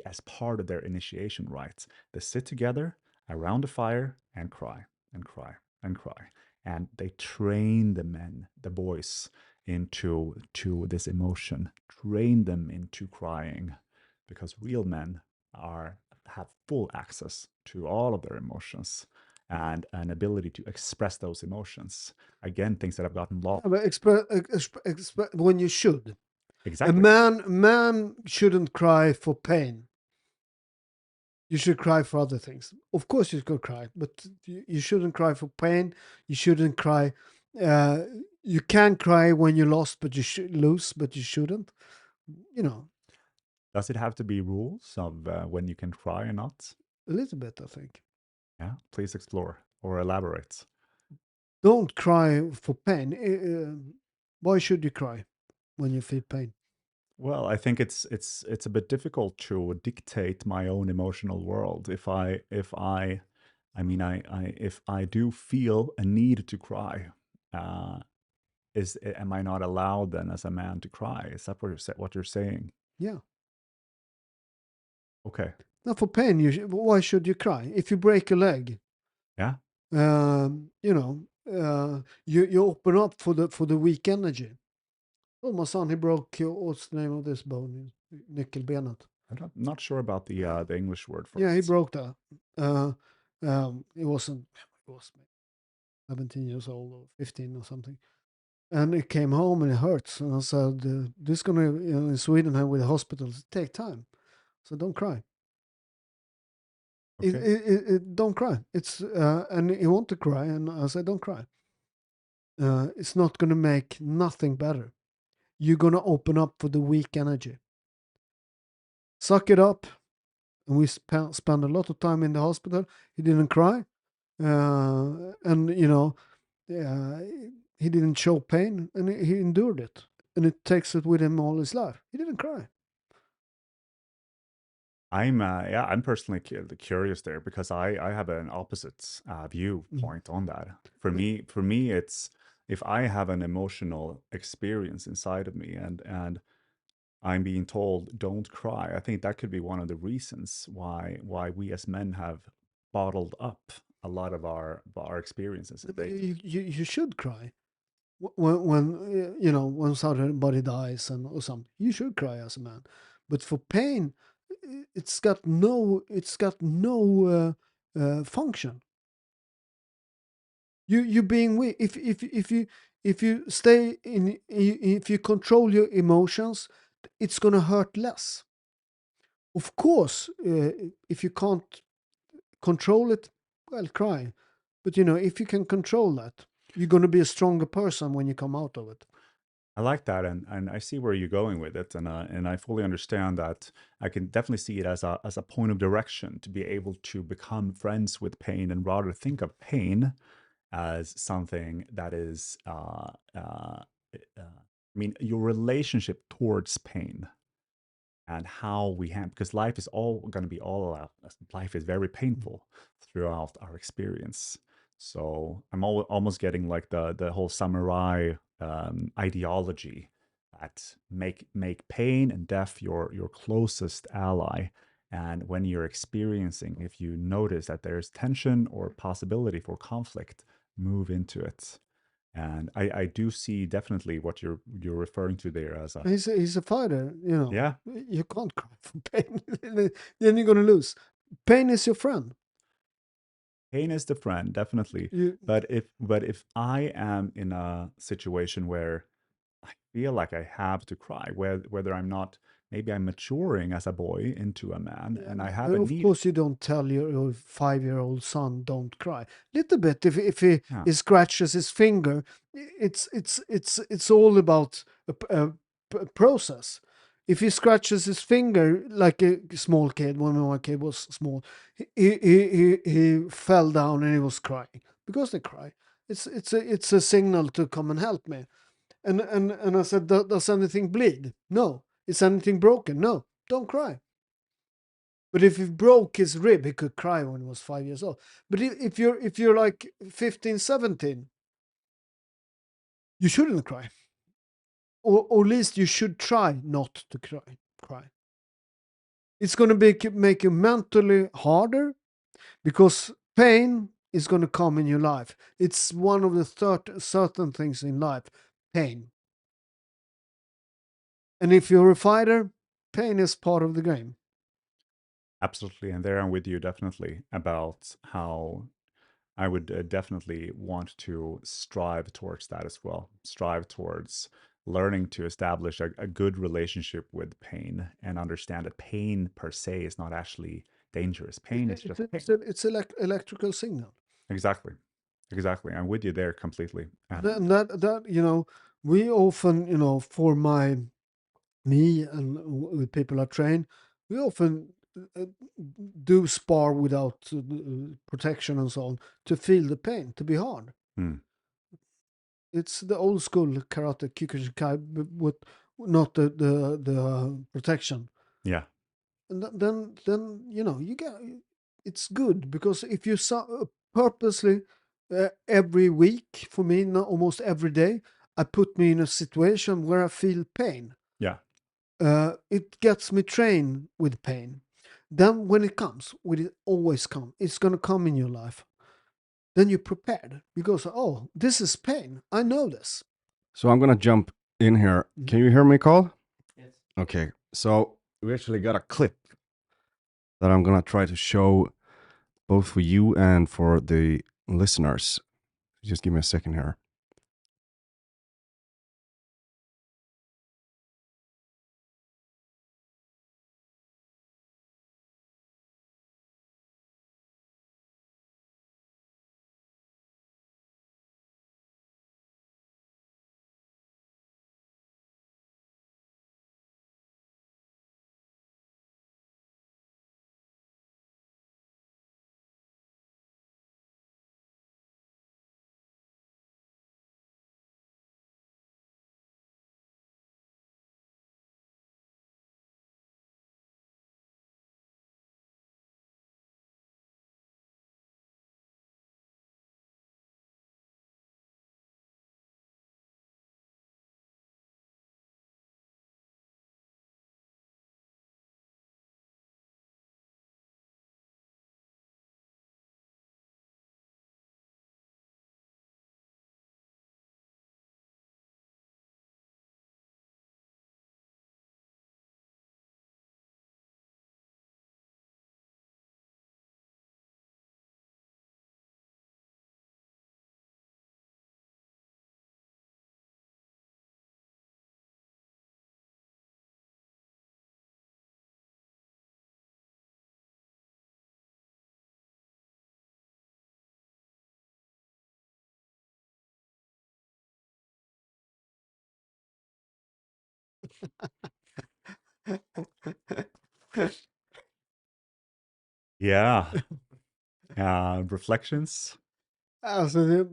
As part of their initiation rites, they sit together around the fire and cry and cry and cry. And they train the men, the boys, into this emotion, train them into crying, because real men are have full access to all of their emotions and an ability to express those emotions. Again, things that have gotten lost. Yeah, but when you should. A Exactly. man shouldn't cry for pain. You should cry for other things. Of course, you could cry, but you shouldn't cry for pain. You shouldn't cry. Uh, you can cry when you lost, but you should lose, but you shouldn't. You know, Does it have to be rules of when you can cry or not? a little bit, I think. Yeah, please explore or elaborate. Don't cry for pain. Why should you cry when you feel pain? Well, I think it's a bit difficult to dictate my own emotional world. I mean, if I do feel a need to cry, uh, am I not allowed then as a man to cry? Is that what you're saying? Yeah. Okay, Now, for pain, why should you cry? If you break a leg, yeah, you open up for the weak energy. Oh, my son, he broke, what's the name of this bone? Nyckelbenet. I'm not sure about the English word for Yeah, he it. broke that. He wasn't, he was 17 years old or 15 or something. And he came home and it hurts. And I said, this going to, in Sweden and with the hospitals, take time. So don't cry. Okay, Don't cry. And he want to cry. And I said, don't cry. it's not going to make nothing better. You're going to open up for the weak energy. Suck it up. And we spent a lot of time in the hospital. He didn't cry. And, uh, he didn't show pain, and he endured it. And it takes it with him all his life. He didn't cry. I'm personally curious there because I have an opposite Mm. viewpoint on that. For me, it's if I have an emotional experience inside of me and I'm being told don't cry, I think that could be one of the reasons why we as men have bottled up a lot of our experiences. But They you should cry. When somebody dies and or something, you should cry as a man. But for pain, it's got no function. You being weak. If you stay in, if you control your emotions, it's gonna hurt less. Of course, if you can't control it, well, cry. But if you can control that, you're gonna be a stronger person when you come out of it. I like that, and I see where you're going with it, and I fully understand that. I can definitely see it as a point of direction to be able to become friends with pain and rather think of pain as something that is, I mean, your relationship towards pain and how we have, because life is all going to be all out. Life is very painful throughout our experience. So I'm almost getting like the whole samurai ideology that make pain and death your closest ally. And when you're experiencing, if you notice that there's tension or possibility for conflict, move into it. And I do see definitely what you're referring to there as a He's a fighter. yeah. You can't cry from pain. Then you're gonna lose. Pain is your friend. Pain is the friend, definitely. You But if I am in a situation where I feel like I have to cry, whether I'm not, maybe I'm maturing as a boy into a man, Yeah, and I but have a of need. course you don't tell your 5-year-old son don't cry. Little bit if Yeah, he scratches his finger, it's all about a process. If he scratches his finger like a small kid, when my kid was small, he fell down and he was crying because they cry. It's a signal to come and help me. And I said, Does anything bleed? No. Is anything broken? No. Don't cry. But if he broke his rib, he could cry when he was 5 years old. But if you're like 15, 17, you shouldn't cry, or at least you should try not to cry. Cry. It's going to make you mentally harder because pain is going to come in your life. It's one of the certain things in life, pain. And if you're a fighter, pain is part of the game. absolutely. And there I'm with you definitely about how I would definitely want to strive towards that as well. Strive towards learning to establish a good relationship with pain and understand that pain per se is not actually dangerous. Pain is It's just a, it's, pain. a, it's electrical signal. Exactly. Exactly. I'm with you there completely. And that we often, for me and with people I train, we often uh, do spar without protection and so on to feel the pain, to be hard. Mm, It's the old school karate kyokushinkai with not the protection. yeah. And then you get, it's good because if you purposely every week, for me almost every day, I put me in a situation where I feel pain. Yeah. It gets me trained with pain. Then when it comes, will it always come? It's gonna come in your life. Then you're prepared because, oh, this is pain. I know this. So I'm gonna jump in here. Mhm. Can you hear me, Carl? Okay. So we actually got a clip that I'm gonna try to show both for you and for the listeners. Just give me a second here. Yeah. Reflections. Also,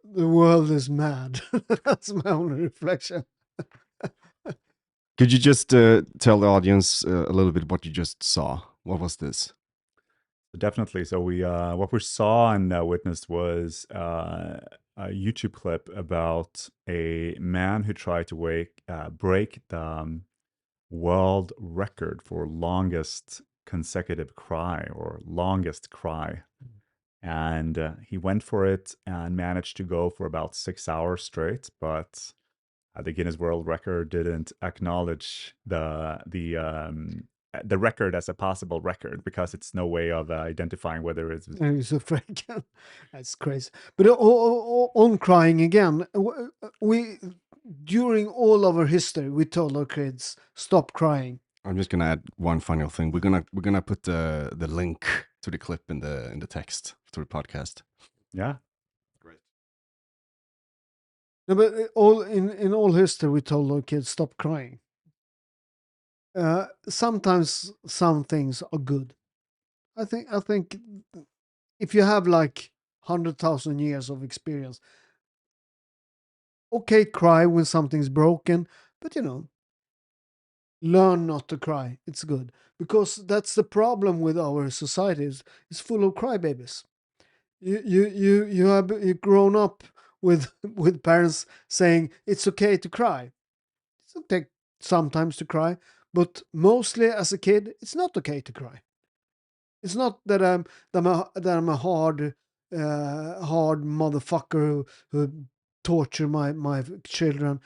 the world is mad. That's my only reflection. Could you just tell the audience a little bit what you just saw? What was this? Definitely. So we what we saw and witnessed was a YouTube clip about a man who tried to break the world record for longest consecutive cry or longest cry. And he went for it and managed to go for about 6 hours straight, but the Guinness World Record didn't acknowledge the record as a possible record because it's no way of identifying whether it's And he's afraid. That's crazy. But on crying again, we during all of our history, we told our kids stop crying. I'm just gonna add one final thing. We're gonna put the link to the clip in the text to the podcast. yeah. Great. No, but all in all history, we told our kids stop crying. Sometimes some things are good. I think if you have like 100,000 years of experience, okay, cry when something's broken, but learn not to cry. It's good because that's the problem with our societies. It's full of crybabies. You've grown up with with parents saying it's okay to cry. It's okay sometimes to cry, but mostly as a kid, it's not okay to cry. It's not that I'm a hard motherfucker who torture my children.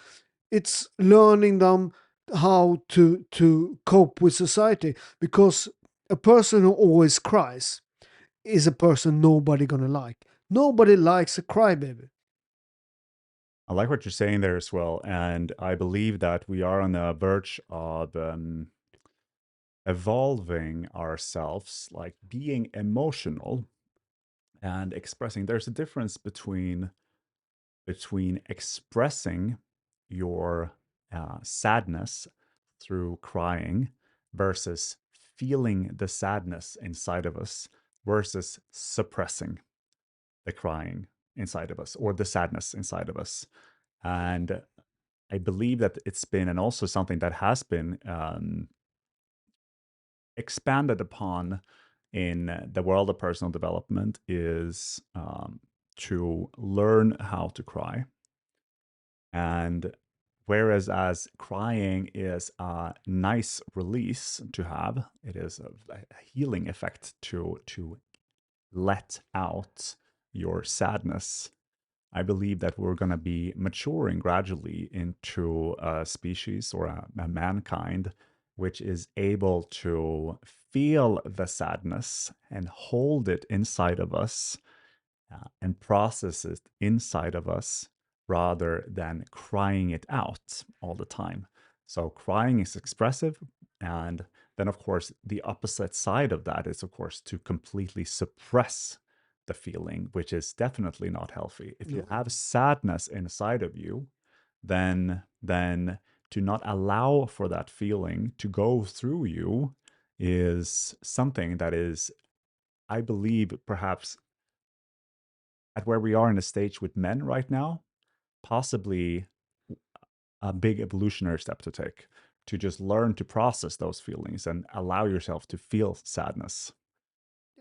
It's learning them how to cope with society, because a person who always cries is a person nobody gonna like. Nobody likes a crybaby. I like what you're saying there as well. And I believe that we are on the verge of evolving ourselves, like being emotional and expressing. There's a difference between expressing your sadness through crying versus feeling the sadness inside of us versus suppressing the crying inside of us or the sadness inside of us. And I believe that it's been, and also something that has been expanded upon in the world of personal development, is to learn how to cry. And whereas as crying is a nice release to have, it is a healing effect to let out your sadness. I believe that we're going to be maturing gradually into a species or a mankind which is able to feel the sadness and hold it inside of us and process it inside of us rather than crying it out all the time. So crying is expressive, and then of course the opposite side of that is of course to completely suppress the feeling, which is definitely not healthy. If you have sadness inside of you, then to not allow for that feeling to go through you is something that is, I believe, perhaps at where we are in a stage with men right now, possibly a big evolutionary step to take, to just learn to process those feelings and allow yourself to feel sadness.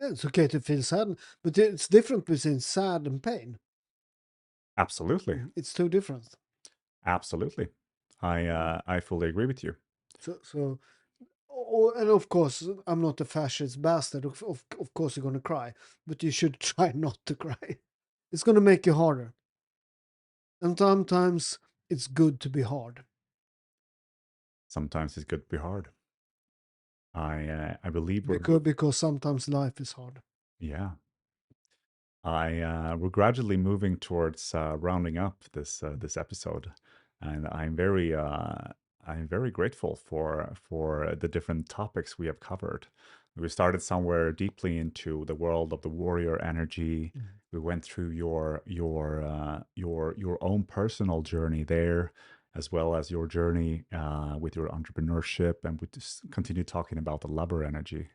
Yeah, it's okay to feel sad, but it's different between sad and pain. Absolutely. It's two different. Absolutely. I fully agree with you. So and of course, I'm not a fascist bastard. Of course, you're gonna cry, but you should try not to cry. It's gonna make you harder, and sometimes it's good to be hard. Sometimes it's good to be hard. I believe Because sometimes life is hard. yeah. We're gradually moving towards rounding up this episode, and I'm very grateful for the different topics we have covered. We started somewhere deeply into the world of the warrior energy. We went through your own personal journey there, as well as your journey with your entrepreneurship, and we just continue talking about the labor energy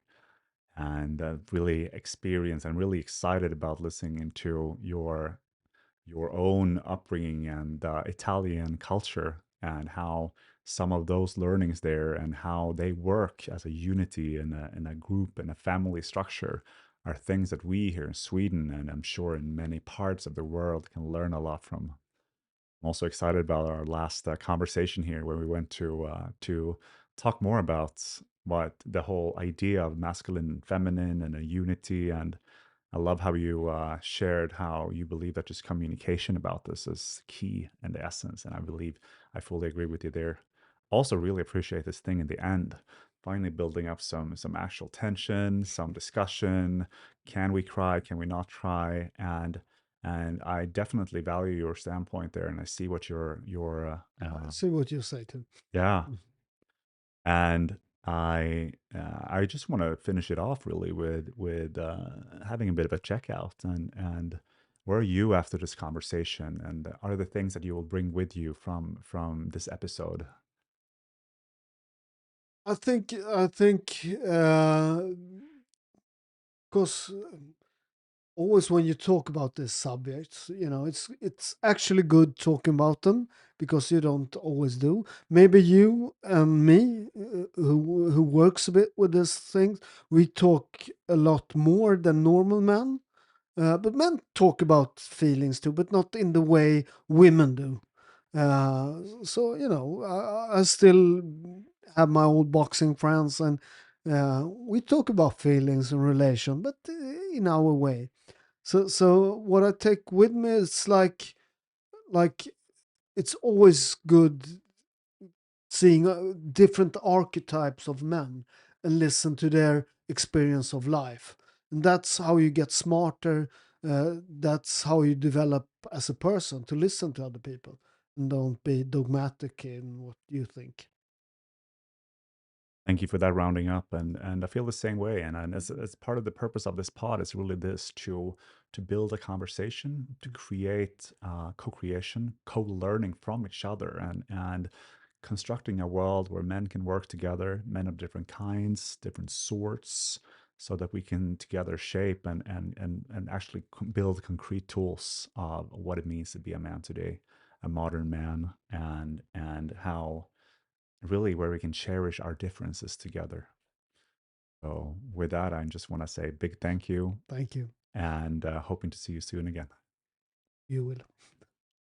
and really experience. I'm really excited about listening into your own upbringing and Italian culture and how some of those learnings there and how they work as a unity in a group and a family structure are things that we here in Sweden and I'm sure in many parts of the world can learn a lot from. I'm also excited about our last conversation here, where we went to talk more about what the whole idea of masculine and feminine and a unity. And I love how you shared how you believe that just communication about this is key and the essence. And I believe I fully agree with you there. Also, really appreciate this thing in the end. Finally, building up some actual tension, some discussion. Can we cry? Can we not try? And I definitely value your standpoint there, and I see what I see what you say too. yeah. And I just want to finish it off really with having a bit of a checkout and where are you after this conversation, and are there things that you will bring with you from this episode? I think because always when you talk about these subjects, it's actually good talking about them because you don't always do. Maybe you and me, who works a bit with these things, we talk a lot more than normal men. But men talk about feelings too, but not in the way women do. So I still have my old boxing friends, and we talk about feelings and relation, but in our way. So what I take with me is like it's always good seeing different archetypes of men and listen to their experience of life, and that's how you get smarter. That's how you develop as a person, to listen to other people and don't be dogmatic in what you think. Thank you for that rounding up, and I feel the same way. And as part of the purpose of this pod is really this to build a conversation, to create co-creation, co-learning from each other, and constructing a world where men can work together, men of different kinds, different sorts, so that we can together shape and actually build concrete tools of what it means to be a man today, a modern man, and how really where we can cherish our differences together. So with that, I just want to say big thank you Thank you. and hoping to see you soon again. You will.